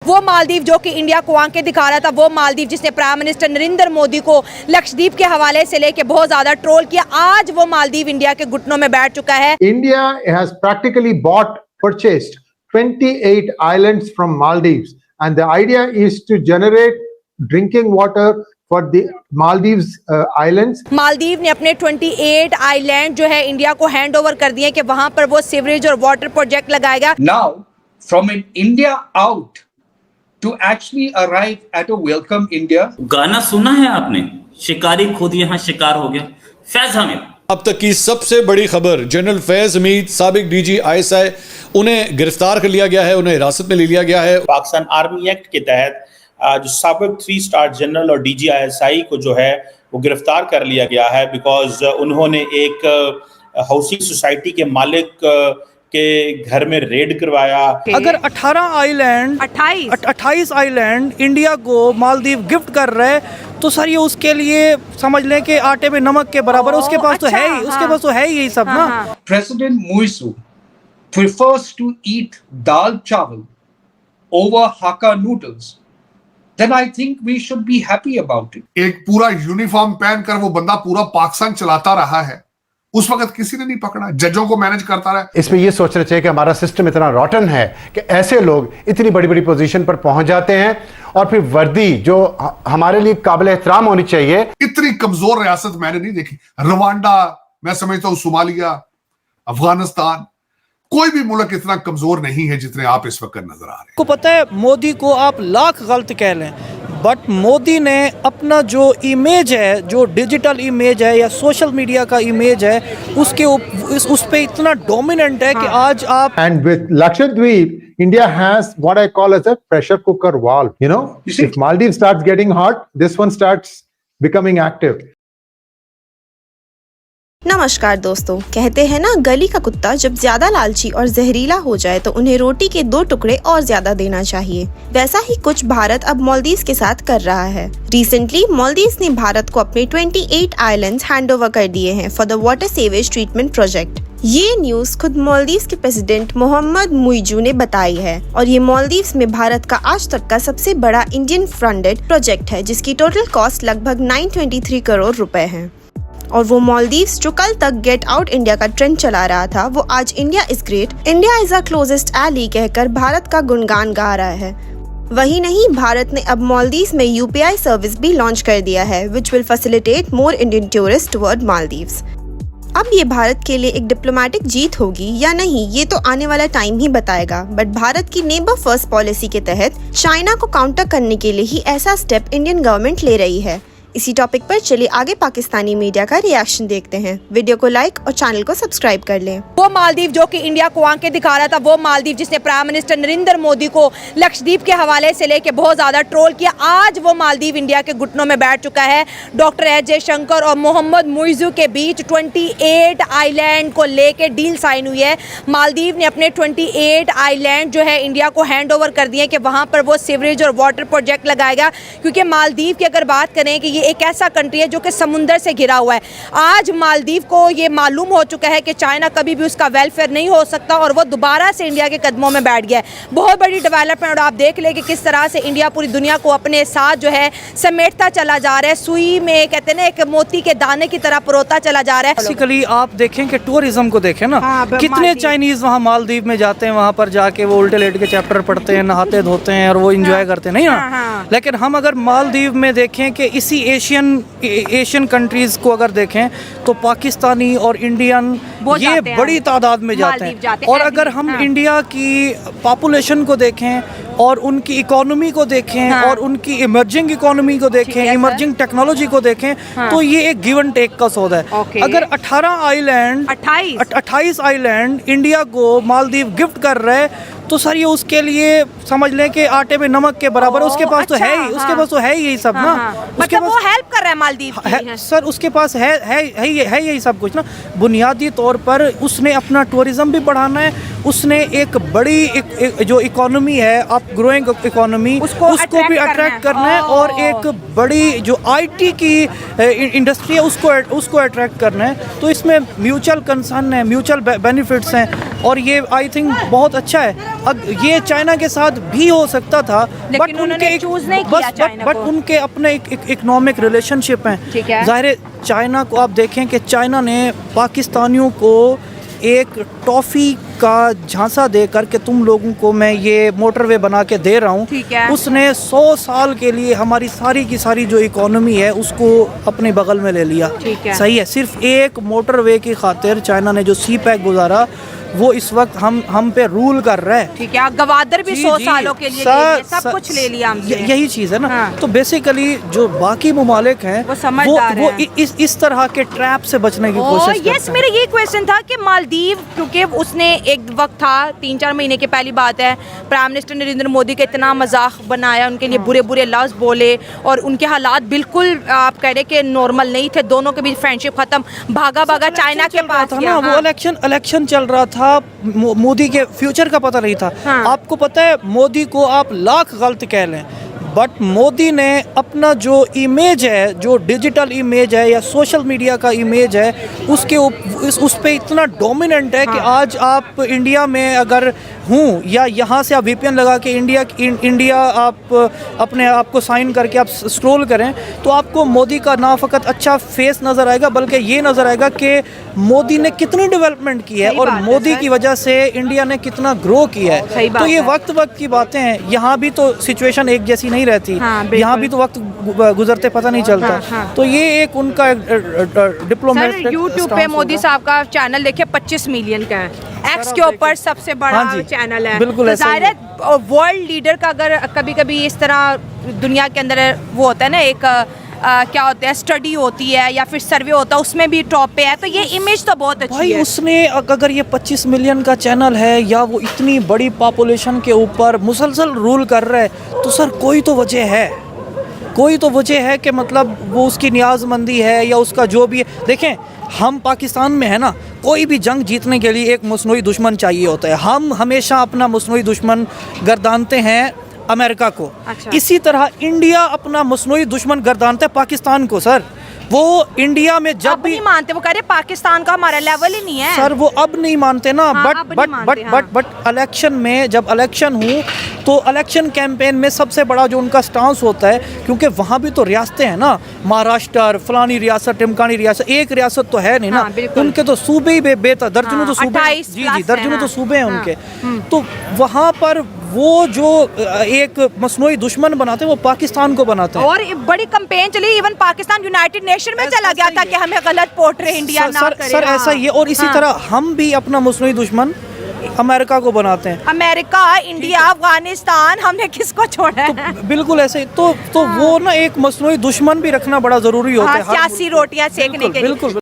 वो मालदीव जो कि इंडिया को आंखें दिखा रहा था, वो मालदीव जिसने प्राइम मिनिस्टर नरेंद्र मोदी को लक्षद्वीप के हवाले से लेके बहुत ज्यादा ट्रोल किया, आज वो मालदीव इंडिया के घुटनों में बैठ चुका है। India has practically purchased 28 islands from Maldives, and the idea is to generate drinking water for the Maldives islands. Maldives ने अपने 28 आइलैंड जो है इंडिया को हैंड ओवर कर दिए कि वहां पर वो सीवरेज और वाटर प्रोजेक्ट लगाएगा। Now, from an India out to actually arrive at a welcome India. गाना सुना है आपने, शिकारी खुद यहाँ शिकार हो गया। फैज हामिद। अब तक की सबसे बड़ी खबर, जनरल फैज हमीद साबिक डीजी ISI, उन्हें गिरफ्तार कर लिया गया है, उन्हें हिरासत में ले लिया गया है। पाकिस्तान आर्मी एक्ट के तहत जो साबिक 3 स्टार जनरल और डीजी ISI को जो है वो गिरफ्तार कर लिया गया है, बिकॉज उन्होंने एक हाउसिंग सोसाइटी के मालिक के घर में रेड करवाया। अगर 28 आइलैंड इंडिया को मालदीव गिफ्ट कर रहे तो सर ये उसके लिए समझ लें कि आटे में नमक के बराबर है। उसके पास तो है ही, उसके पास तो है ही यही सब ना। President Muizu prefers to eat dal chawal over Hakka noodles. Then I think we should be happy about it. एक पूरा यूनिफॉर्म पहनकर वो बंदा पूरा पाकिस्तान चलाता रहा है, उस वक्त किसी ने नहीं पकड़ा, जजों को मैनेज करता रहा। इसमें यह सोचना चाहिए कि हमारा सिस्टम इतना रॉटन है कि ऐसे लोग इतनी बड़ी बड़ी पोजीशन पर पहुंच जाते हैं और फिर वर्दी जो हमारे लिए काबिल एहतराम होनी चाहिए। इतनी कमजोर रियासत मैंने नहीं देखी। रवांडा, मैं समझता हूं सोमालिया, अफगानिस्तान, कोई भी मुल्क इतना कमजोर नहीं है जितने आप इस वक्त नजर आ रहे हैं। को पता है मोदी को आप लाख गलत कह लें, बट मोदी ने अपना जो इमेज है, जो डिजिटल इमेज है या सोशल मीडिया का इमेज है, उसके उस पे इतना डोमिनेंट है कि आज आप And with Lakshadweep, India has what I call as a pressure cooker valve. You know, if Maldives starts getting hot, this one starts becoming active. नमस्कार दोस्तों, कहते हैं ना गली का कुत्ता जब ज्यादा लालची और जहरीला हो जाए तो उन्हें रोटी के 2 टुकड़े और ज्यादा देना चाहिए। वैसा ही कुछ भारत अब मालदीव्स के साथ कर रहा है। रिसेंटली मालदीव्स ने भारत को अपने 28 आइलैंड्स हैंडओवर कर दिए हैं for the water sewage treatment project. ये न्यूज खुद मालदीव्स के प्रेसिडेंट मोहम्मद मुइजू ने बताई है और ये मालदीव्स में भारत का आज तक का सबसे बड़ा इंडियन फंडेड प्रोजेक्ट है, जिसकी टोटल कॉस्ट लगभग 923 करोड़ रुपए है। और वो मालदीव्स जो कल तक गेट आउट इंडिया का ट्रेंड चला रहा था, वो आज India is great, India is a closest ally कहकर भारत का गुणगान गा रहा है। वही नहीं, भारत ने अब मालदीव्स में UPI सर्विस भी लॉन्च कर दिया है, which will facilitate more Indian tourist toward Maldives. अब ये भारत के लिए एक डिप्लोमेटिक जीत होगी या नहीं, ये तो आने वाला टाइम ही बताएगा, बट भारत की नेबर फर्स्ट पॉलिसी के तहत चाइना को काउंटर करने के लिए ही ऐसा स्टेप इंडियन गवर्नमेंट ले रही है। इसी टॉपिक पर चलिए आगे पाकिस्तानी मीडिया का रिएक्शन देखते हैं। वीडियो को लाइक और चैनल को सब्सक्राइब कर लें। वो मालदीव जो कि इंडिया को आंखें दिखा रहा था, वो मालदीव जिसने प्राइम मिनिस्टर नरेंद्र मोदी को लक्षद्वीप के हवाले से लेके बहुत ज्यादा ट्रोल किया, आज वो मालदीव इंडिया के घुटनों में बैठ चुका है। डॉक्टर एस जयशंकर और मोहम्मद मुइजू के बीच 28 आइलैंड को लेके डील साइन हुई है। मालदीव ने अपने 28 आइलैंड जो है इंडिया को हैंड ओवर कर दिए कि वहां पर वो सीवरेज और वाटर प्रोजेक्ट लगाएगा, क्योंकि मालदीव की अगर बात करें कि एक ऐसा कंट्री है जो कि समुंदर से घिरा हुआ है। आज मालदीव को ये मालूम हो चुका है कि चाइना कभी भी उसका वेलफेयर नहीं हो सकता और वो दोबारा से इंडिया के कदमों में बैठ गया है। बहुत बड़ी डेवलपमेंट, और आप देख ले कि किस तरह से इंडिया पूरी दुनिया को अपने साथ जो है समेटता चला जा रहा है, सुई में कहते हैं ना एक मोती के दाने की तरह परोता चला जा रहा है। बेसिकली आप देखें कि टूरिज्म को देखें ना, कितने चाइनीज वहाँ मालदीव में जाते हैं, वहाँ पर जाके वो उल्टे लेट के चैप्टर पढ़ते हैं, नहाते धोते हैं और वो इंजॉय करते हैं, नहीं ना। लेकिन हम अगर मालदीव में देखें कि इसी एशियन कंट्रीज को अगर देखें तो पाकिस्तानी और इंडियन ये बड़ी तादाद में जाते हैं। और अगर हम इंडिया की पॉपुलेशन को देखें और उनकी इकोनॉमी को देखें और उनकी इमर्जिंग इकोनॉमी को देखें, इमर्जिंग टेक्नोलॉजी को देखें, तो ये एक गिव एंड टेक का सौदा है। अगर 28 आइलैंड इंडिया को मालदीव गिफ्ट कर रहे तो सर ये उसके लिए समझ लें कि आटे में नमक के बराबर है। उसके पास तो है ही, उसके पास तो है ही यही सब ना। मतलब वो हेल्प कर रहा है मालदीव की। सर उसके पास है यही सब कुछ ना। बुनियादी तौर पर उसने अपना टूरिज्म भी बढ़ाना है, उसने एक बड़ी जो इकोनॉमी है, आप ग्रोइंग इकोनॉमी, उसको भी अट्रैक्ट करना है और एक बड़ी जो IT की इंडस्ट्री है उसको अट्रैक्ट करना है। तो इसमें म्यूचुअल कंसर्न है, म्यूचुअल बेनिफिट्स हैं। और ये आई थिंक बहुत अच्छा है। ये चाइना के साथ भी हो सकता था, लेकिन उन्होंने choose नहीं किया चाइना बट को। उनके अपने इकोनॉमिक रिलेशनशिप हैं। ठीक है। ज़ाहिर है चाइना को आप देखें कि चाइना ने पाकिस्तानियों को एक टॉफ़ी का झांसा दे करके तुम लोगों को मैं ये मोटरवे बना के दे रहा हूँ, ठीक है। उसने 100 साल के लिए हमारी सारी की सारी जो इकोनॉमी है उसको अपने बगल में ले लिया। ठीक है। सही है, सिर्फ एक मोटरवे की खातिर चाइना ने जो सी पैक गुजारा वो इस वक्त हम पे रूल कर रहा है। ठीक है, गवादर भी 100 सालों के लिए ले लिए, सब कुछ ले लिया हमसे। यही चीज़ है ना। हाँ। तो बेसिकली जो बाकी ममालिक हैं वो समझदार वो हैं। इस तरह के ट्रैप से बचने की कोशिश करते यस, हैं। मेरा ये क्वेश्चन था कि मालदीव, क्योंकि उसने एक वक्त था 3-4 महीने की पहली बात है, प्राइम मिनिस्टर नरेंद्र मोदी का इतना मजाक बनाया, उनके लिए बुरे बुरे लफ्ज बोले और उनके हालात बिल्कुल आप कह रहे कि नॉर्मल नहीं थे, दोनों के बीच फ्रेंडशिप खत्म, भागा भागा चाइना के पास था गया। ना, वो इलेक्शन चल रहा था, मोदी के फ्यूचर का पता नहीं था। हाँ। आपको पता है मोदी को आप लाख गलत कह लें, बट मोदी ने अपना जो इमेज है, जो डिजिटल इमेज है या सोशल मीडिया का इमेज है, उसके उस पे इतना डोमिनेंट है कि आज आप इंडिया में अगर हूँ या यहाँ से आप VPN लगा के इंडिया आप अपने आप को साइन करके आप स्क्रॉल करें तो आपको मोदी का ना फ़कत अच्छा फेस नज़र आएगा बल्कि ये नज़र आएगा कि मोदी ने कितनी डेवलपमेंट की है और मोदी की वजह से इंडिया ने कितना ग्रो किया है। तो ये वक्त की बातें हैं। यहाँ भी तो सिचुएशन एक जैसी नहीं रहती, यहाँ भी तो वक्त गुजरते पता नहीं चलता। तो ये एक उनका डिप्लोमेट। यूट्यूब पे मोदी साहब का चैनल देखिए 25 मिलियन का है, एक्स के ऊपर सबसे बड़ा चैनल है। बिल्कुल तो ऐसा ही जाहिर है वर्ल्ड लीडर का अगर कभी कभी इस तरह दुनिया के अंदर वो होता है ना, एक क्या होता है, स्टडी होती है या फिर सर्वे होता है, उसमें भी टॉप पे है, तो ये इमेज तो बहुत अच्छी भाई है। उसने अगर ये 25 मिलियन का चैनल है या वो इतनी बड़ी पॉपुलेशन के ऊपर मुसलसल रूल कर रहा है तो सर कोई तो वजह है, कोई तो वजह है कि मतलब वो उसकी नियाज़मंदी है या उसका जो भी है। देखें हम पाकिस्तान में है ना, कोई भी जंग जीतने के लिए एक मसनूई दुश्मन चाहिए होता है। हम हमेशा अपना मसनूई दुश्मन गर्दानते हैं अमेरिका को। अच्छा। इसी तरह इंडिया अपना मसनूई दुश्मन गर्दानता है पाकिस्तान को। सर वो इंडिया में जब अब भी नहीं मानते, वो कह रहे पाकिस्तान का हमारा लेवल ही नहीं है। सर वो अब नहीं मानते ना। हाँ, अब नहीं मानते, बट इलेक्शन में जब इलेक्शन हूँ तो इलेक्शन कैंपेन में सबसे बड़ा जो उनका स्टांस होता है, क्योंकि वहाँ भी तो रियासतें हैं ना, महाराष्ट्र, फलानी रियासत, टिमकानी रियासत, एक रियासत तो है नहीं ना। उनके तो सूबे ही बेहतर, दर्जनों तो सूबे, 28 जी दर्जनों तो सूबे हैं उनके। हाँ। तो वहाँ पर वो जो एक मसनूई दुश्मन बनाते हैं वो पाकिस्तान को बनाते हैं। और बड़ी कैंपेन चली, इवन पाकिस्तान यूनाइटेड नेशन में चला गया था कि हमें गलत पोर्ट्रे इंडिया ना करे। सर ऐसा ही है। और इसी तरह हम भी अपना मसनूई दुश्मन अमेरिका को बनाते हैं। अमेरिका, इंडिया, अफगानिस्तान, हमने किसको छोड़ा है? तो बिल्कुल ऐसे ही तो वो ना एक मसनूई दुश्मन भी रखना बड़ा जरूरी होता है। सियासी रोटियां सेकने के लिए। बिल्कुल।